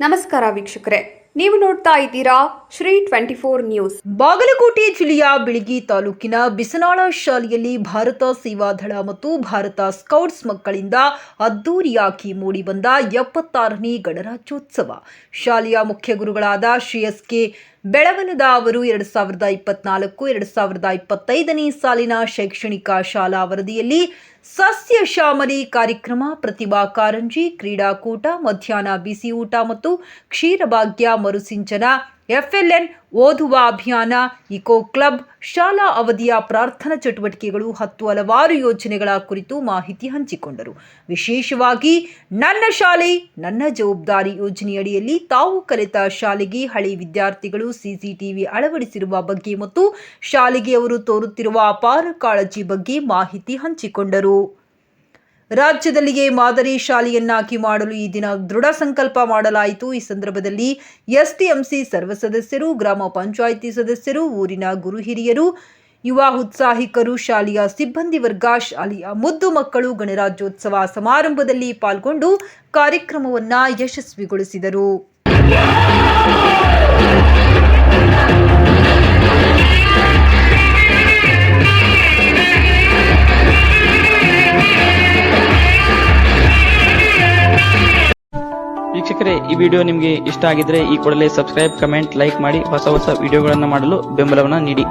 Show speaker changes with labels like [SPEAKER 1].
[SPEAKER 1] ನಮಸ್ಕಾರ ವೀಕ್ಷಕರೇ, ನೀವು ನೋಡ್ತಾ ಇದ್ದೀರಾ ಶ್ರೀ 24 ನ್ಯೂಸ್.
[SPEAKER 2] ಬಾಗಲಕೋಟೆ ಜಿಲ್ಲೆಯ ಬಿಳಗಿ ತಾಲೂಕಿನ ಬಿಸನಾಳ ಶಾಲೆಯಲ್ಲಿ ಭಾರತ ಸೇವಾದಳ ಮತ್ತು ಭಾರತ ಸ್ಕೌಟ್ಸ್ ಮಕ್ಕಳಿಂದ ಅದ್ದೂರಿಯಾಗಿ ಮೂಡಿಬಂದ 76ನೇ ಗಣರಾಜ್ಯೋತ್ಸವ. ಶಾಲೆಯ ಮುಖ್ಯ ಗುರುಗಳಾದ ಶ್ರೀ ಎಸ್.ಕೆ. ಬೆಳವಲದ ಅವರು 2024-2025ನೇ ಸಾಲಿನ ಶೈಕ್ಷಣಿಕ ಶಾಲಾ ವರದಿಯಲ್ಲಿ ಸಸ್ಯ ಶ್ಯಾಮಲಿ ಕಾರ್ಯಕ್ರಮ, ಪ್ರತಿಭಾ ಕಾರಂಜಿ, ಕ್ರೀಡಾಕೂಟ, ಮಧ್ಯಾಹ್ನ ಬಿಸಿ ಊಟ ಮತ್ತು ಕ್ಷೀರಭಾಗ್ಯ ಮರುಸಿಂಚನ, FLN ಓದುವ ಅಭಿಯಾನ, ಇಕೋ ಕ್ಲಬ್, ಶಾಲಾ ಅವಧಿಯ ಪ್ರಾರ್ಥನಾ ಚಟುವಟಿಕೆಗಳು, 10 ಹಲವಾರು ಯೋಜನೆಗಳ ಕುರಿತು ಮಾಹಿತಿ ಹಂಚಿಕೊಂಡರು. ವಿಶೇಷವಾಗಿ ನನ್ನ ಶಾಲೆ ನನ್ನ ಜವಾಬ್ದಾರಿ ಯೋಜನೆಯಡಿಯಲ್ಲಿ ತಾವು ಕಲಿತ ಶಾಲೆಗೆ ಹಳೆ ವಿದ್ಯಾರ್ಥಿಗಳು CCTV ಅಳವಡಿಸಿರುವ ಬಗ್ಗೆ ಮತ್ತು ಶಾಲೆಗೆ ಅವರು ತೋರುತ್ತಿರುವ ಅಪಾರ ಕಾಳಜಿ ಬಗ್ಗೆ ಮಾಹಿತಿ ಹಂಚಿಕೊಂಡರು. ರಾಜ್ಯದಲ್ಲಿಯೇ ಮಾದರಿ ಶಾಲೆಯನ್ನಾಗಿ ಮಾಡಲು ಈ ದಿನ ದೃಢ ಸಂಕಲ್ಪ ಮಾಡಲಾಯಿತು. ಈ ಸಂದರ್ಭದಲ್ಲಿ STMC ಸರ್ವ ಸದಸ್ಯರು, ಗ್ರಾಮ ಪಂಚಾಯಿತಿ ಸದಸ್ಯರು, ಊರಿನ ಗುರು ಹಿರಿಯರು, ಯುವ ಉತ್ಸಾಹಿಕರು, ಶಾಲೆಯ ಸಿಬ್ಬಂದಿ ವರ್ಗ, ಶಾಲೆಯ ಮುದ್ದು ಮಕ್ಕಳು ಗಣರಾಜ್ಯೋತ್ಸವ ಸಮಾರಂಭದಲ್ಲಿ ಪಾಲ್ಗೊಂಡು ಕಾರ್ಯಕ್ರಮವನ್ನು ಯಶಸ್ವಿಗೊಳಿಸಿದರು.
[SPEAKER 3] ವೀಕ್ಷಕರೇ, ಈ ವಿಡಿಯೋ ನಿಮಗೆ ಇಷ್ಟ ಆಗಿದ್ರೆ ಈ ಕೂಡಲೇ ಸಬ್ಸ್ಕ್ರೈಬ್, ಕಮೆಂಟ್, ಲೈಕ್ ಮಾಡಿ ಹೊಸ ವಿಡಿಯೋಗಳನ್ನು ಮಾಡಲು ಬೆಂಬಲವನ್ನು ನೀಡಿ.